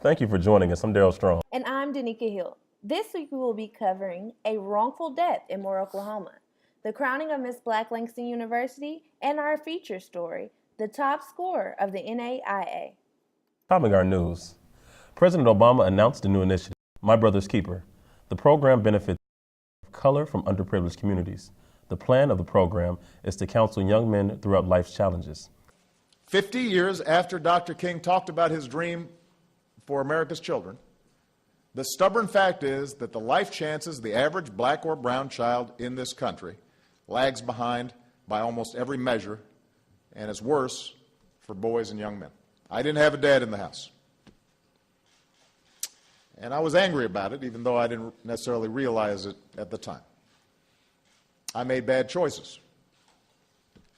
Thank you for joining us. I'm Daryl Strong. And I'm Danica Hill. This week we will be covering a wrongful death in Moore, Oklahoma, the crowning of Miss Black Langston University, and our feature story, the top scorer of the NAIA. Topping our news, President Obama announced a new initiative, My Brother's Keeper. The program benefits color from underprivileged communities. The plan of the program is to counsel young men throughout life's challenges. 50 years after Dr. King talked about his dream for America's children, the stubborn fact is that the life chances of the average black or brown child in this country lags behind by almost every measure, and is worse for boys and young men. I didn't have a dad in the house. And I was angry about it, even though I didn't necessarily realize it at the time. I made bad choices.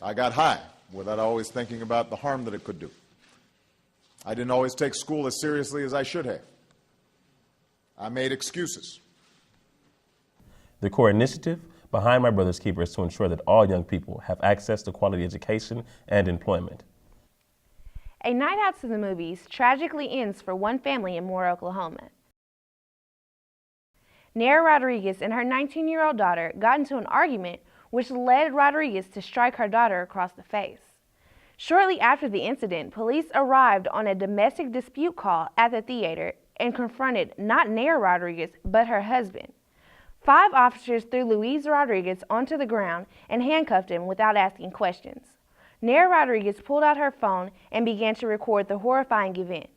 I got high without always thinking about the harm that it could do. I didn't always take school as seriously as I should have. I made excuses. The core initiative behind My Brother's Keeper is to ensure that all young people have access to quality education and employment. A night out to the movies tragically ends for one family in Moore, Oklahoma. NAIA Rodriguez and her 19-year-old daughter got into an argument which led Rodriguez to strike her daughter across the face. Shortly after the incident, police arrived on a domestic dispute call at the theater and confronted not NAIA Rodriguez, but her husband. 5 officers threw Luis Rodriguez onto the ground and handcuffed him without asking questions. NAIA Rodriguez pulled out her phone and began to record the horrifying event.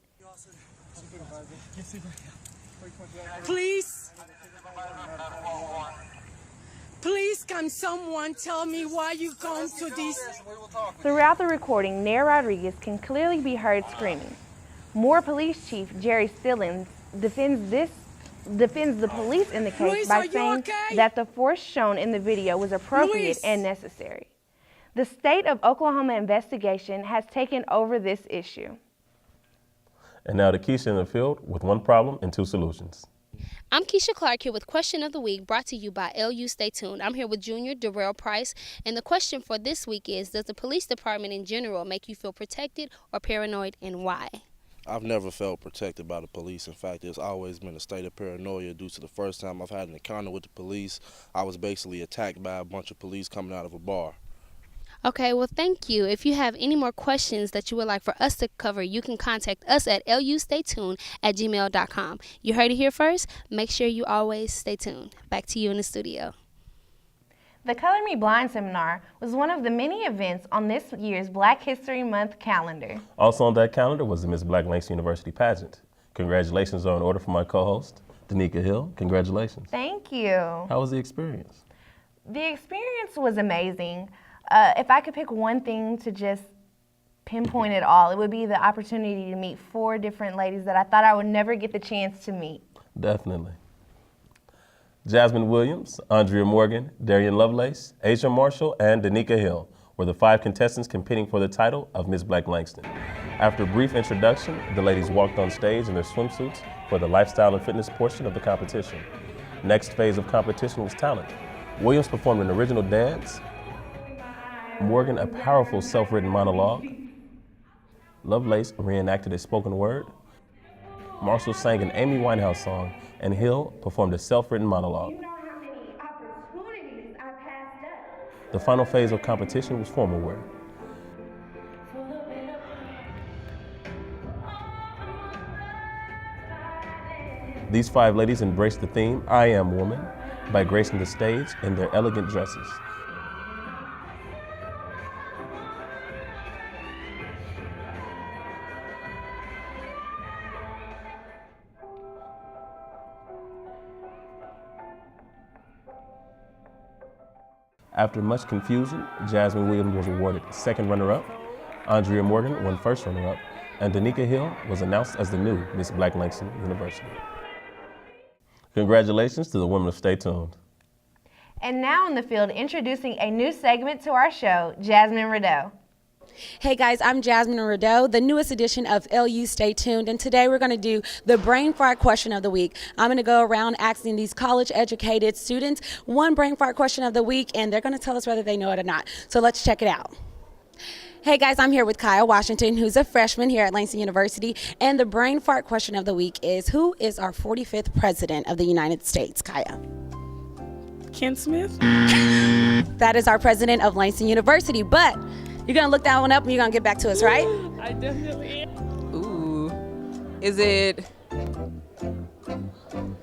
Please can someone tell me why you come to this? Throughout the recording, NAIA Rodriguez can clearly be heard screaming. Moore Police Chief Jerry Stillings defends the police in the case by saying that the force shown in the video was appropriate and necessary. The state of Oklahoma investigation has taken over this issue. And now to Keisha in the field with one problem and 2 solutions. I'm Keisha Clark here with Question of the Week, brought to you by LU. Stay tuned. I'm here with Junior Darrell Price, and the question for this week is, does the police department in general make you feel protected or paranoid, and why? I've never felt protected by the police. In fact, it's always been a state of paranoia due to the first time I've had an encounter with the police. I was basically attacked by a bunch of police coming out of a bar. Okay, well, thank you. If you have any more questions that you would like for us to cover, you can contact us at lustaytuned@gmail.com. You heard it here first. Make sure you always stay tuned. Back to you in the studio. The Color Me Blind seminar was one of the many events on this year's Black History Month calendar. Also on that calendar was the Miss Black Langston University pageant. Congratulations are in order for my co-host, Danica Hill. Congratulations. Thank you. How was the experience? The experience was amazing. If I could pick one thing to just pinpoint it all, it would be the opportunity to meet 4 different ladies that I thought I would never get the chance to meet. Definitely. Jasmine Williams, Andrea Morgan, Darian Lovelace, Asia Marshall, and Danica Hill were the 5 contestants competing for the title of Miss Black Langston. After a brief introduction, the ladies walked on stage in their swimsuits for the lifestyle and fitness portion of the competition. Next phase of competition was talent. Williams performed an original dance, Morgan a powerful self-written monologue, Lovelace reenacted a spoken word, Marshall sang an Amy Winehouse song, and Hill performed a self-written monologue. You know how many opportunities I passed up. The final phase of competition was formal wear. These 5 ladies embraced the theme, I Am Woman, by gracing the stage in their elegant dresses. After much confusion, Jasmine Williams was awarded second runner-up, Andrea Morgan won first runner-up, and Danica Hill was announced as the new Miss Black Langston University. Congratulations to the women of Stay Tuned. And now in the field, introducing a new segment to our show, Jasmine Rideau. Hey guys, I'm Jasmine Rideau, the newest edition of LU. Stay tuned, and today we're going to do the brain fart question of the week. I'm going to go around asking these college-educated students one brain fart question of the week, and they're going to tell us whether they know it or not. So let's check it out. Hey guys, I'm here with Kaya Washington, who's a freshman here at Langston University, and the brain fart question of the week is, who is our 45th president of the United States, Kaya? Ken Smith? That is our president of Langston University, but you're gonna look that one up and you're gonna get back to us, right? I definitely am. Ooh, is it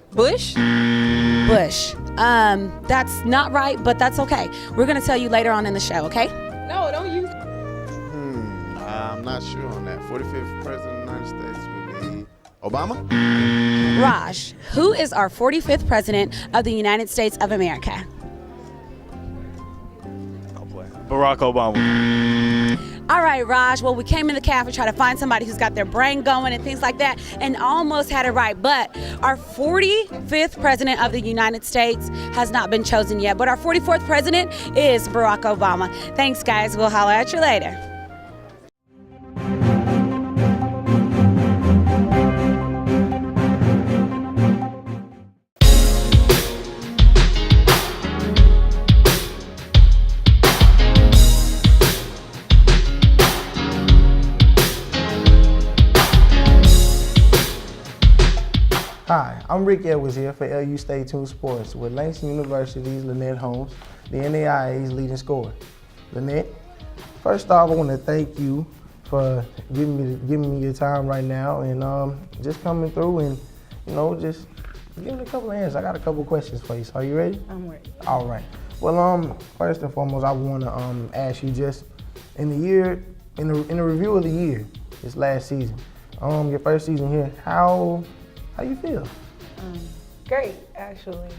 Bush? Bush. That's not right, but that's okay. We're gonna tell you later on in the show, okay? No, don't use. I'm not sure on that. 45th president of the United States would be Obama? Raj, who is our 45th president of the United States of America? Oh boy. Barack Obama. All right, Raj. Well, we came in the cafe to try to find somebody who's got their brain going and things like that, and almost had it right. But our 45th president of the United States has not been chosen yet. But our 44th president is Barack Obama. Thanks, guys. We'll holler at you later. Hi, I'm Rick Edwards here for LU Stay Tuned Sports with Langston University's Lynette Holmes, the NAIA's leading scorer. Lynette, first off, I want to thank you for giving me your time right now and just coming through and, just giving a couple of answers. I got a couple of questions for you. So are you ready? I'm ready. All right. Well, first and foremost, I want to ask you just in the review of the year, this last season, your first season here, how you feel? Great, actually.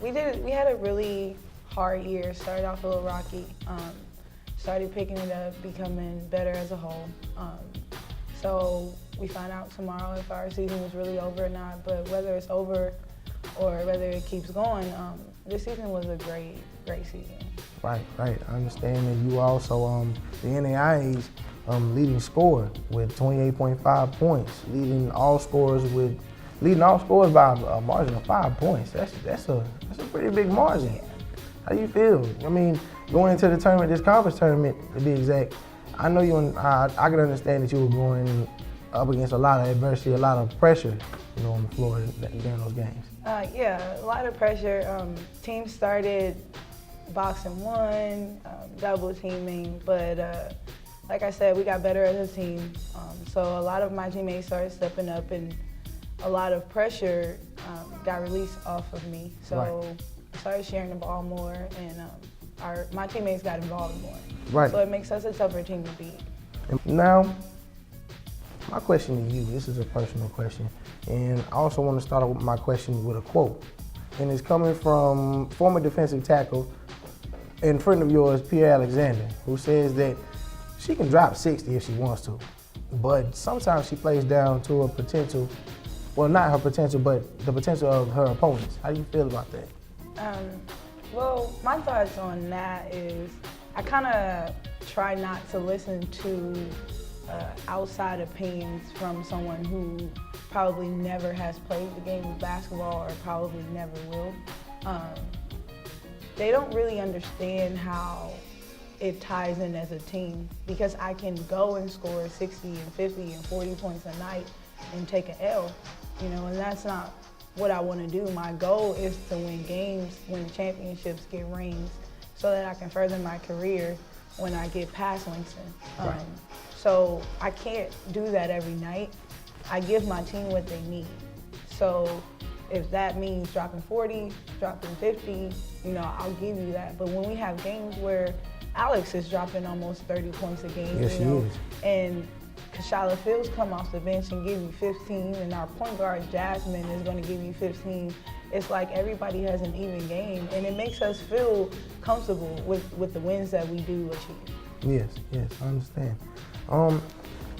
We had a really hard year. Started off a little rocky. Started picking it up, becoming better as a whole. So we find out tomorrow if our season was really over or not. But whether it's over or whether it keeps going, this season was a great season. Right. I understand that you also the NAIA's leading scorer with 28.5 points, leading all scorers by a margin of 5 points. That's a pretty big margin. How you feel? I mean, going into the tournament, this conference tournament to be exact, I know I can understand that you were going up against a lot of adversity, a lot of pressure, on the floor during those games. Yeah, a lot of pressure. Teams started boxing one, double teaming, but like I said, we got better as a team. So a lot of my teammates started stepping up and a lot of pressure got released off of me. So I started sharing the ball more and my teammates got involved more. Right. So it makes us a tougher team to beat. Now, my question to you, this is a personal question, and I also want to start my question with a quote. And it's coming from former defensive tackle and friend of yours, Pierre Alexander, who says that she can drop 60 if she wants to, but sometimes she plays down to her potential, well, not her potential, but the potential of her opponents. How do you feel about that? Well, my thoughts on that is I kind of try not to listen to outside opinions from someone who probably never has played the game of basketball or probably never will. They don't really understand how it ties in as a team, because I can go and score 60 and 50 and 40 points a night and take an L, and that's not what I want to do. My goal is to win games, win championships, get rings, so that I can further my career when I get past Langston. So I can't do that every night. I give my team what they need. So if that means dropping 40, dropping 50, I'll give you that. But when we have games where Alex is dropping almost 30 points a game, yes, she is. And Kashala Fields come off the bench and give you 15, and our point guard Jasmine is going to give you 15. It's like everybody has an even game, and it makes us feel comfortable with the wins that we do achieve. Yes, I understand.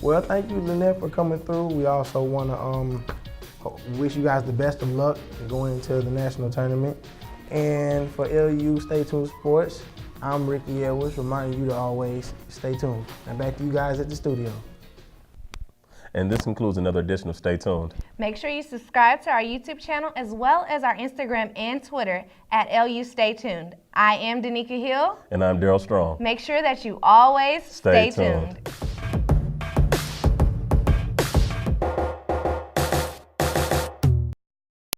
Well, thank you, Lynette, for coming through. We also want to wish you guys the best of luck going into the national tournament. And for LU Stay Tuned Sports, I'm Ricky Edwards, reminding you to always stay tuned. And back to you guys at the studio. And this concludes another edition of Stay Tuned. Make sure you subscribe to our YouTube channel as well as our Instagram and Twitter at LU Stay Tuned. I am Danica Hill. And I'm Daryl Strong. Make sure that you always Stay tuned.